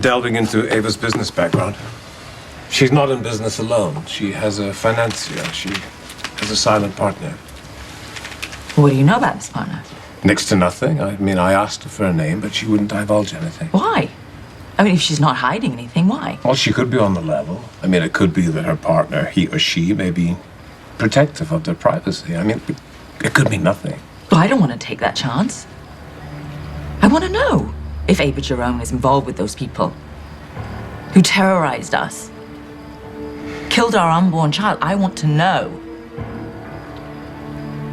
delving into Ava's business background. She's not in business alone. She has a financier. She has a silent partner. What do you know about this partner? Next to nothing. I mean, I asked her for a name, but she wouldn't divulge anything. Why? I mean, if she's not hiding anything, why? Well, she could be on the level. I mean, it could be that her partner, he or she, may be protective of their privacy. I mean, it could be nothing. Well, I don't want to take that chance. I want to know if Ava Jerome is involved with those people who terrorized us, killed our unborn child. I want to know.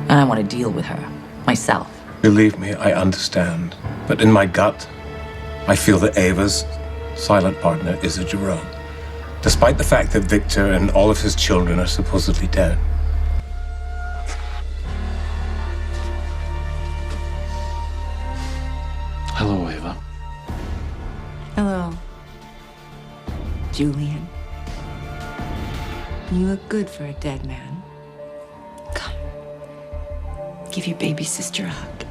And I want to deal with her myself. Believe me, I understand. But in my gut, I feel that Ava's silent partner is a Jerome, despite the fact that Victor and all of his children are supposedly dead. Hello, Ava. Hello, Julian. You look good for a dead man. Come, give your baby sister a hug.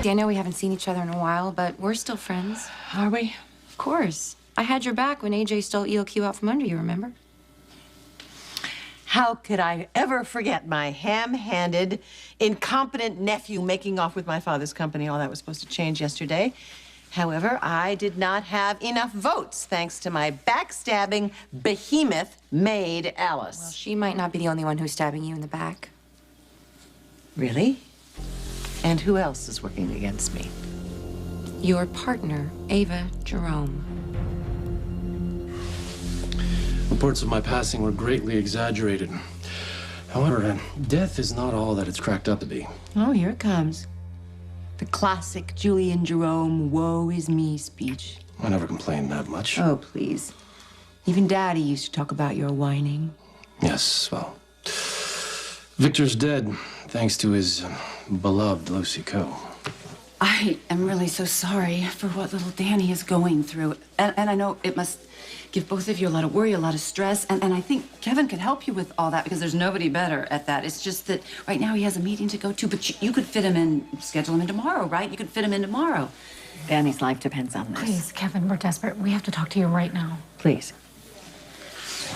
I know we haven't seen each other in a while, but we're still friends. Are we? Of course. I had your back when AJ stole ELQ out from under you, remember? How could I ever forget my ham-handed, incompetent nephew making off with my father's company? All that was supposed to change yesterday. However, I did not have enough votes, thanks to my backstabbing behemoth maid, Alice. Well, she might not be the only one who's stabbing you in the back. Really? And who else is working against me? Your partner, Ava Jerome. Reports of my passing were greatly exaggerated. However, death is not all that it's cracked up to be. Oh, here it comes. The classic Julian Jerome, woe is me speech. I never complained that much. Oh, please. Even Daddy used to talk about your whining. Yes, well, Victor's dead, thanks to his beloved Lucy Coe. I am really so sorry for what little Danny is going through. And I know it must give both of you a lot of worry, a lot of stress. And I think Kevin could help you with all that because there's nobody better at that. It's just that right now he has a meeting to go to, but you could fit him in, schedule him in tomorrow, right? You could fit him in tomorrow. Danny's life depends on this. Please, Kevin, we're desperate. We have to talk to you right now. Please.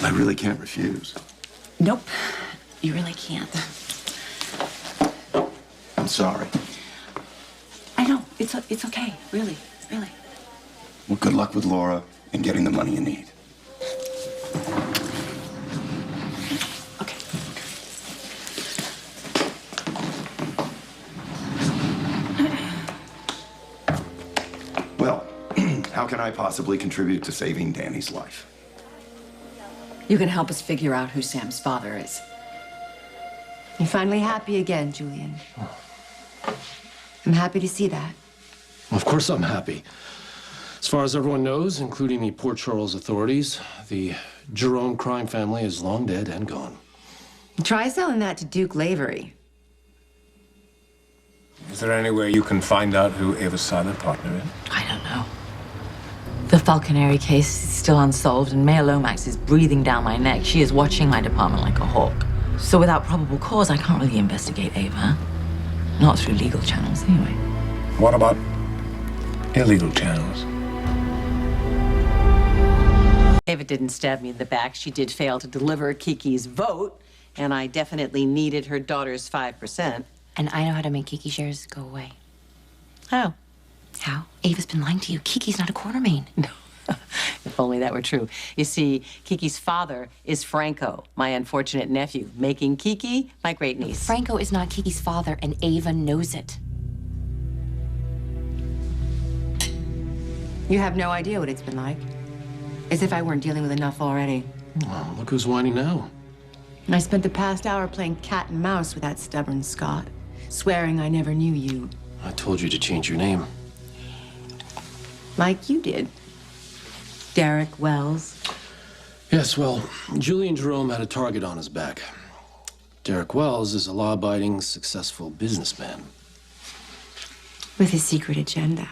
I really can't refuse. Nope, you really can't. I'm sorry. I know, it's okay, really, really. Well, good luck with Laura and getting the money you need. Okay. Well, how can I possibly contribute to saving Danny's life? You can help us figure out who Sam's father is. You're finally happy again, Julian. I'm happy to see that. Of course I'm happy. As far as everyone knows, including the Port Charles authorities, the Jerome crime family is long dead and gone. Try selling that to Duke Lavery. Is there any way you can find out who Ava's silent partner is? I don't know. The Falconeri case is still unsolved, and Mayor Lomax is breathing down my neck. She is watching my department like a hawk. So without probable cause, I can't really investigate Ava. Not through legal channels, anyway. What about illegal channels? Ava didn't stab me in the back. She did fail to deliver Kiki's vote, and I definitely needed her daughter's 5%. And I know how to make Kiki shares go away. How? How? Ava's been lying to you. Kiki's not a Quartermain. No. If only that were true. You see, Kiki's father is Franco, my unfortunate nephew, making Kiki my great niece. Franco is not Kiki's father, and Ava knows it. You have no idea what it's been like. As if I weren't dealing with enough already. Well, look who's whining now. I spent the past hour playing cat and mouse with that stubborn Scot, swearing I never knew you. I told you to change your name. Like you did. Derek Wells. Yes, well, Julian Jerome had a target on his back. Derek Wells is a law-abiding, successful businessman. With his secret agenda.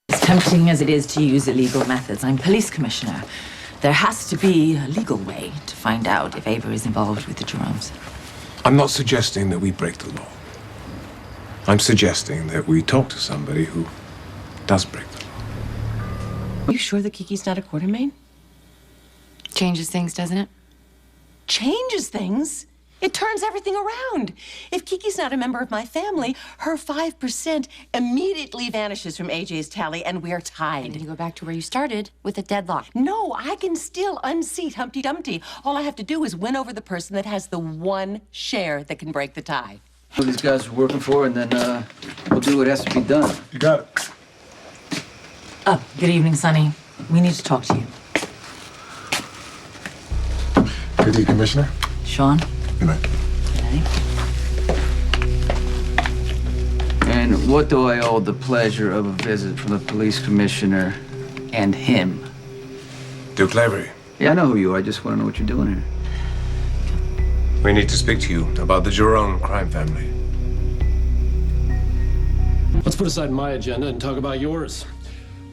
As tempting as it is to use illegal methods, I'm police commissioner. There has to be a legal way to find out if Ava is involved with the Jeromes. I'm not suggesting that we break the law. I'm suggesting that we talk to somebody who does break the law. Are you sure that Kiki's not a Quartermain? Changes things, doesn't it? Changes things. It turns everything around. If Kiki's not a member of my family, her 5% immediately vanishes from AJ's tally, and we're And tied. you go back to where you started with a deadlock. No, I can still unseat Humpty Dumpty. All I have to do is win over the person that has the one share that can break the tie. What these guys are working for, and then we'll do what has to be done. You got it. Oh, good evening, Sonny. We need to talk to you. Good evening, Commissioner. Sean? Good night. And what do I owe the pleasure of a visit from the police commissioner and him? Duke Lavery, Yeah, I know who you are. I just want to know what you're doing here. we need to speak to you about the Jerome crime family. Let's put aside my agenda and talk about yours.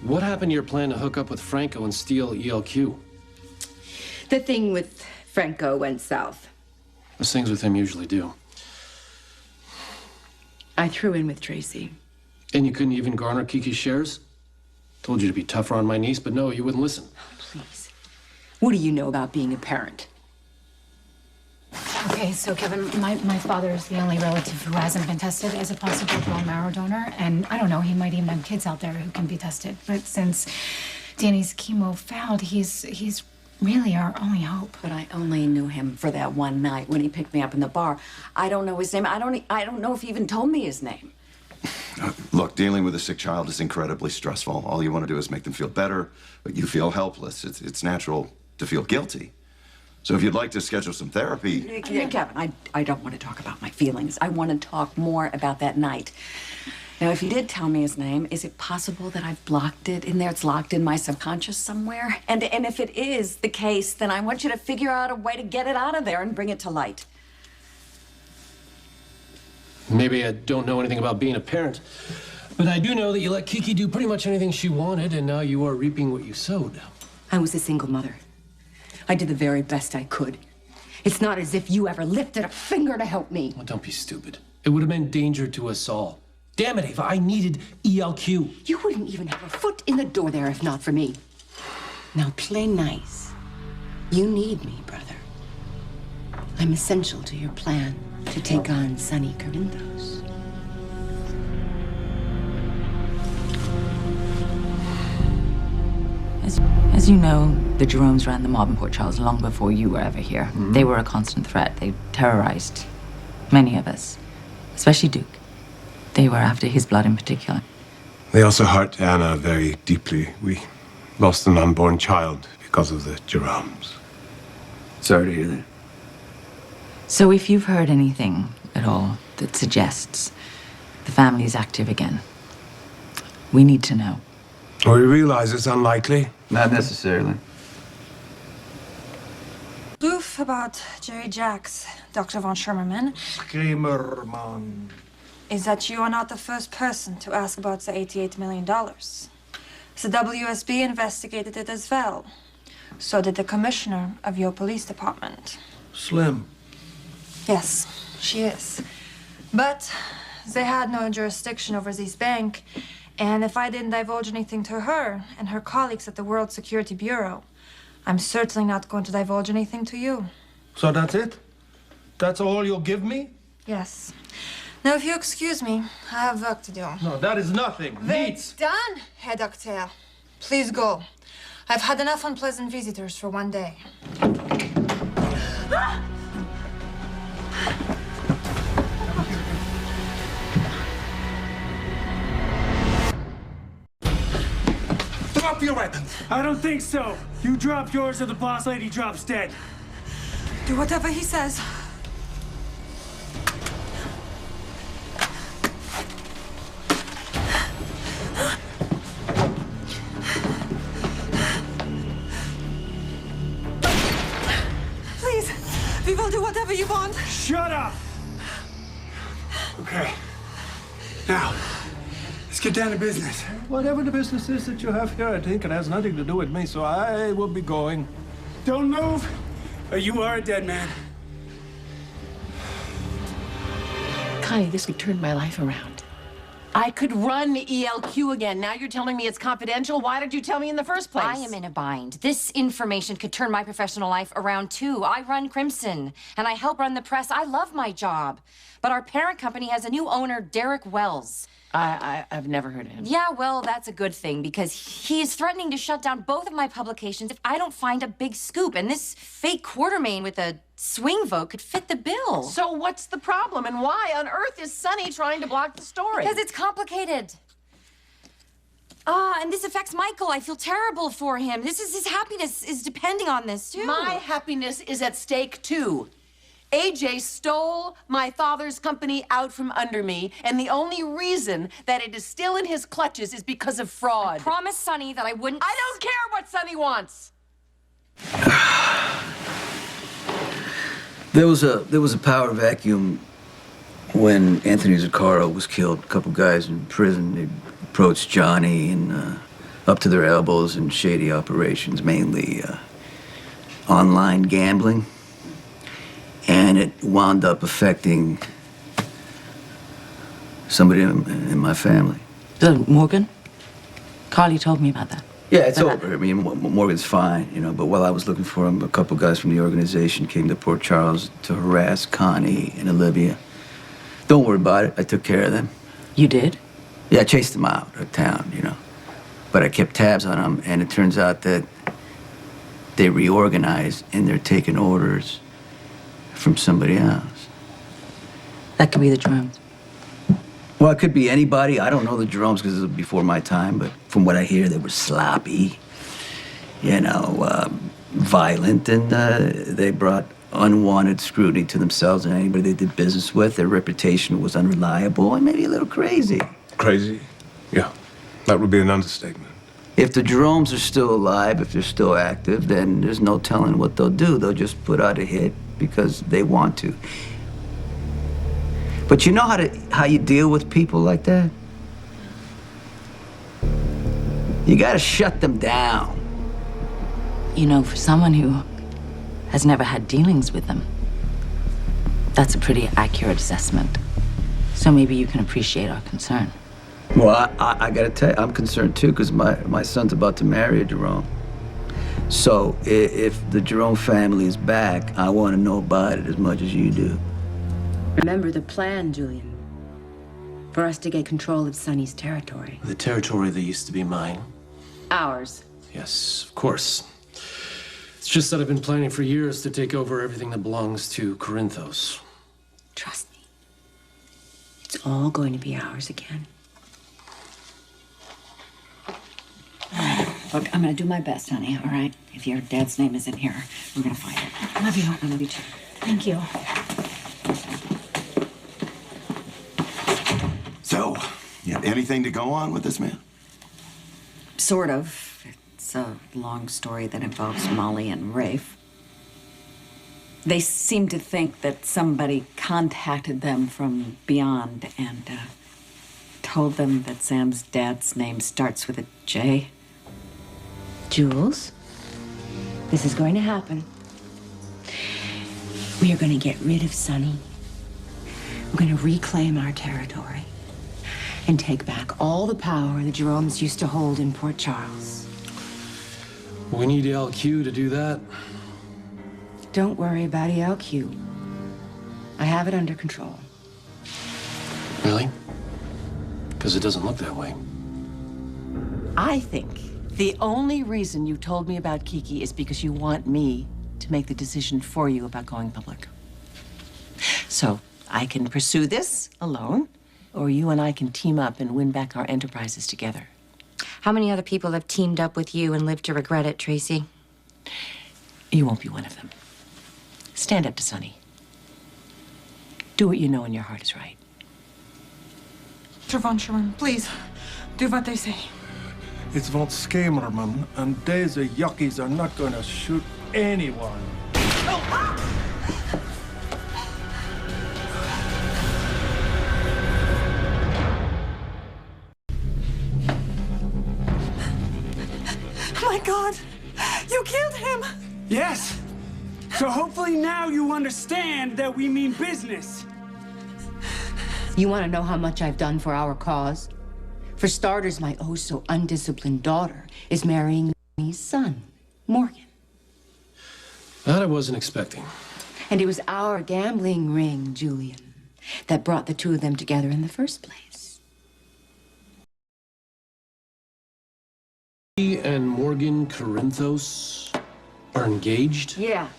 What happened to your plan to hook up with Franco and steal ELQ? The thing with Franco went south. Those things with him usually do. I threw in with Tracy. And you couldn't even garner Kiki's shares? Told you to be tougher on my niece, but no, you wouldn't listen. Please. What do you know about being a parent? Okay, so Kevin, my father is the only relative who hasn't been tested as a possible bone marrow donor. And I don't know, he might even have kids out there who can be tested. But since Danny's chemo failed, he's really our only hope. But I only knew him for that one night when he picked me up in the bar. I don't know his name. I don't know if he even told me his name. Look, dealing with a sick child is incredibly stressful. All you want to do is make them feel better, but you feel helpless. It's natural to feel guilty. So if you'd like to schedule some therapy... Kevin, I don't want to talk about my feelings. I want to talk more about that night. Now, if he did tell me his name, is it possible that I've blocked it in there? It's locked in my subconscious somewhere? And if it is the case, then I want you to figure out a way to get it out of there and bring it to light. Maybe I don't know anything about being a parent, but I do know that you let Kiki do pretty much anything she wanted, and now you are reaping what you sowed. I was a single mother. I did the very best I could. It's not as if you ever lifted a finger to help me. Well, don't be stupid. It would have been danger to us all. Damn it, Ava, I needed ELQ. You wouldn't even have a foot in the door there if not for me. Now play nice. You need me, brother. I'm essential to your plan to take on Sonny Corinthos. As you know, the Jeromes ran the mob in Port Charles long before you were ever here. They were a constant threat. They terrorized many of us, especially Duke. They were after his blood in particular. They also hurt Anna very deeply. We lost an unborn child because of the Jeromes. Sorry to hear that. So if you've heard anything at all that suggests the family is active again, we need to know. We realize it's unlikely. Not necessarily. Proof about Jerry Jacks, Dr. von Schirmerman, Schirmerman. is that you are not the first person to ask about the $88 million. The WSB investigated it as well. So did the commissioner of your police department. Slim. Yes, she is. But they had no jurisdiction over this bank, and if I didn't divulge anything to her and her colleagues at the World Security Bureau, I'm certainly not going to divulge anything to you. So that's it? That's all you'll give me? Yes. Now, if you excuse me, I have work to do. No, that is nothing. Needs. Done, Herr Doctor. Please go. I've had enough unpleasant visitors for one day. Drop your weapons. I don't think so. You drop yours or the boss lady drops dead. Do whatever he says. Please, we will do whatever you want. Shut up! Okay. Now, let's get down to business. Whatever the business is that you have here, I think it has nothing to do with me, so I will be going. Don't move, or you are a dead man. Connie, this could turn my life around. I could run ELQ again. Now you're telling me it's confidential? Why did you tell me in the first place? I am in a bind. This information could turn my professional life around, too. I run Crimson, and I help run the press. I love my job. But our parent company has a new owner, Derek Wells. I've never heard of him. Yeah, well, that's a good thing, because he is threatening to shut down both of my publications if I don't find a big scoop. And this fake Quartermain with a swing vote could fit the bill. So what's the problem, and why on earth is Sonny trying to block the story? Because it's complicated. And this affects Michael. I feel terrible for him. His happiness is depending on this, too. My happiness is at stake, too. AJ stole my father's company out from under me, and the only reason that it is still in his clutches is because of fraud. I promised Sonny that I wouldn't... I don't care what Sonny wants! There was a power vacuum when Anthony Zaccaro was killed. A couple guys in prison, they approached Johnny and up to their elbows in shady operations, mainly online gambling. And it wound up affecting somebody in my family. Morgan? Carly told me about that. Yeah, it's over. I mean, Morgan's fine, you know, but while I was looking for him, a couple guys from the organization came to Port Charles to harass Connie and Olivia. Don't worry about it. I took care of them. You did? Yeah, I chased them out of town, you know. But I kept tabs on them, and it turns out that they reorganized and they're taking orders from somebody else. That could be the Jeromes. Well, it could be anybody. I don't know the Jeromes because it was before my time, but from what I hear, they were sloppy, you know, violent, and they brought unwanted scrutiny to themselves and anybody they did business with. Their reputation was unreliable and maybe a little crazy. Crazy? Yeah, that would be an understatement. If the Jeromes are still alive, if they're still active, then there's no telling what they'll do. They'll just put out a hit because they want to. But you know how you deal with people like that? You gotta shut them down. You know, for someone who has never had dealings with them, that's a pretty accurate assessment. So maybe you can appreciate our concern. Well, I gotta tell you, I'm concerned too, because my son's about to marry a Jerome. So if the Jerome family is back, I want to know about it as much as you do. Remember the plan, Julian. For us to get control of Sonny's territory. The territory that used to be mine. Ours. Yes, of course. It's just that I've been planning for years to take over everything that belongs to Corinthos. Trust me. It's all going to be ours again. Look, I'm gonna do my best, honey, all right? If your dad's name isn't here, we're gonna find it. I love you. I love you too. Thank you. So, you have anything to go on with this man? Sort of. It's a long story that involves Molly and Rafe. They seem to think that somebody contacted them from beyond and told them that Sam's dad's name starts with a J. Jules, this is going to happen. We are going to get rid of Sonny. We're going to reclaim our territory and take back all the power the Jeromes used to hold in Port Charles. We need LQ to do that. Don't worry about ELQ. I have it under control. Really? Because it doesn't look that way. I think the only reason you told me about Kiki is because you want me to make the decision for you about going public. So I can pursue this alone, or you and I can team up and win back our enterprises together. How many other people have teamed up with you and lived to regret it, Tracy? You won't be one of them. Stand up to Sonny. Do what you know in your heart is right. Trevon Sherman, please, do what they say. It's von Skamerman, and these yuckies are not gonna shoot anyone. My God, you killed him! Yes! So hopefully now you understand that we mean business. You want to know how much I've done for our cause? For starters, my oh so undisciplined daughter is marrying Danny's son, Morgan. That I wasn't expecting. And it was our gambling ring, Julian, that brought the two of them together in the first place. He and Morgan Corinthos are engaged? Yeah.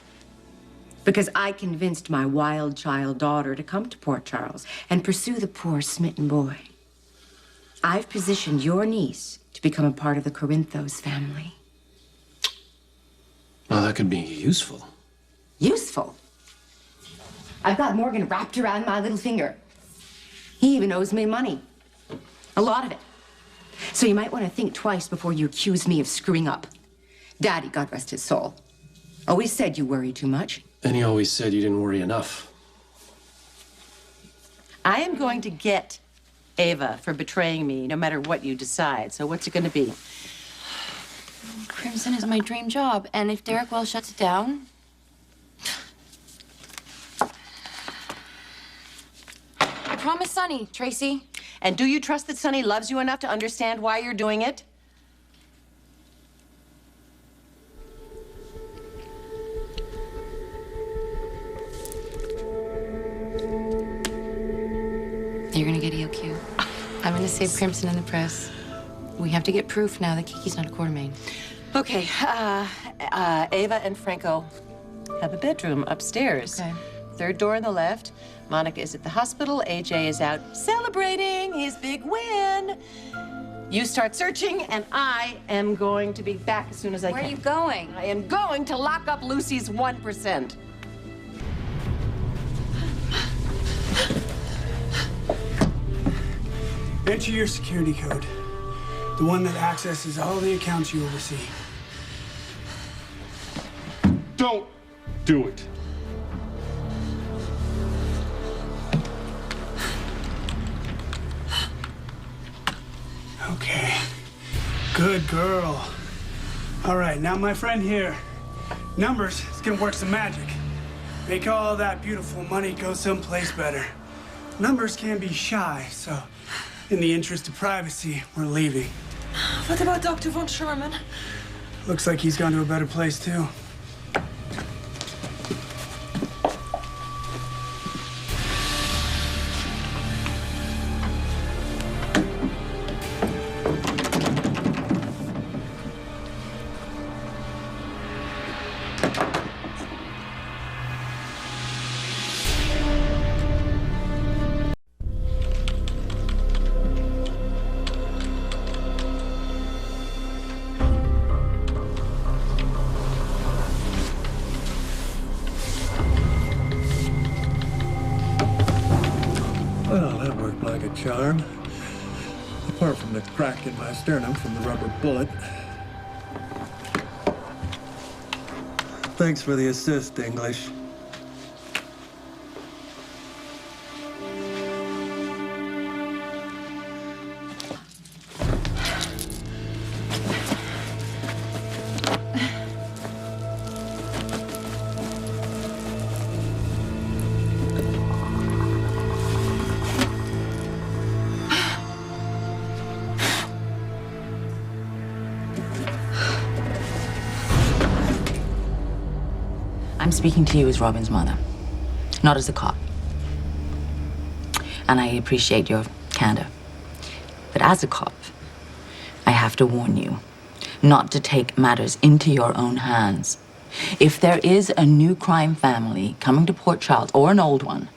Because I convinced my wild child daughter to come to Port Charles and pursue the poor smitten boy. I've positioned your niece to become a part of the Corinthos family. Well, that could be useful. Useful? I've got Morgan wrapped around my little finger. He even owes me money. A lot of it. So you might want to think twice before you accuse me of screwing up. Daddy, God rest his soul, always said you worry too much. And he always said you didn't worry enough. I am going to get Ava for betraying me, no matter what you decide. So what's it going to be? Crimson is my dream job, and if Derek Wells shuts it down... I promise Sonny, Tracy. And do you trust that Sonny loves you enough to understand why you're doing it? You're gonna get EOQ. I'm gonna save Crimson in the press. We have to get proof now that Kiki's not a Quartermain. Okay, Ava and Franco have a bedroom upstairs. Okay. Third door on the left. Monica is at the hospital. AJ is out celebrating his big win. You start searching, and I am going to be back as soon as I can. Where are you going? I am going to lock up Lucy's 1%. Enter your security code. The one that accesses all the accounts you oversee. Don't do it. Okay. Good girl. All right, now my friend here. Numbers is gonna work some magic. Make all that beautiful money go someplace better. Numbers can be shy, so in the interest of privacy, we're leaving. What about Dr. von Sherman? Looks like he's gone to a better place, too. Well, that worked like a charm. Apart from the crack in my sternum from the rubber bullet. Thanks for the assist, English. I'm speaking to you as Robin's mother, not as a cop. And I appreciate your candor. But as a cop, I have to warn you not to take matters into your own hands. If there is a new crime family coming to Port Charles, or an old one,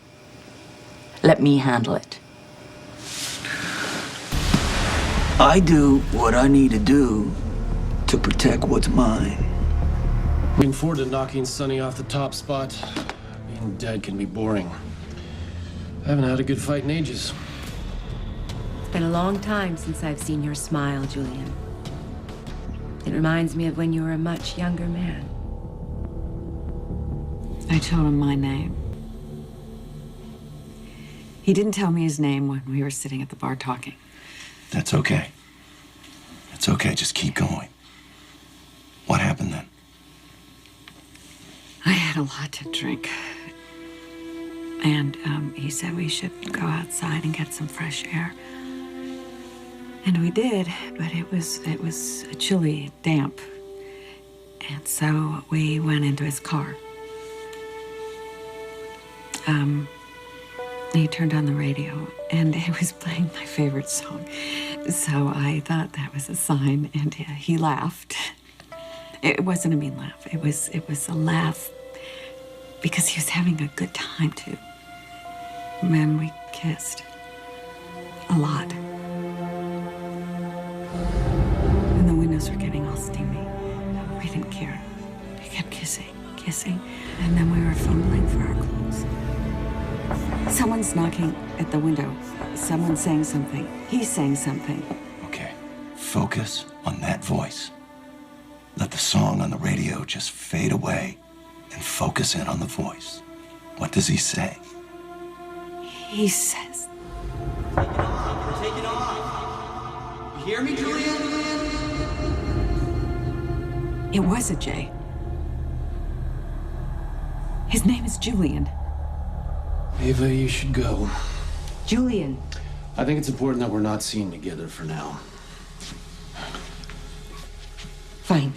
let me handle it. I do what I need to do to protect what's mine. Looking forward to knocking Sonny off the top spot. Being dead can be boring. I haven't had a good fight in ages. It's been a long time since I've seen your smile, Julian. It reminds me of when you were a much younger man. I told him my name. He didn't tell me his name when we were sitting at the bar talking. That's okay. It's okay, just keep going. What happened then? I had a lot to drink. And he said we should go outside and get some fresh air. And we did, but it was chilly, damp. And so we went into his car. He turned on the radio, and it was playing my favorite song. So I thought that was a sign, and he laughed. It wasn't a mean laugh. It was a laugh because he was having a good time, too. And we kissed. A lot. And the windows were getting all steamy. We didn't care. We kept kissing, and then we were fumbling for our clothes. Someone's knocking at the window. Someone's saying something. He's saying something. Okay, focus on that voice. Let the song on the radio just fade away and focus in on the voice. What does he say? He says... Take it off. We're taking off. You hear me, Julian? It was a J. His name is Julian. Ava, you should go. Julian. I think it's important that we're not seen together for now. Fine.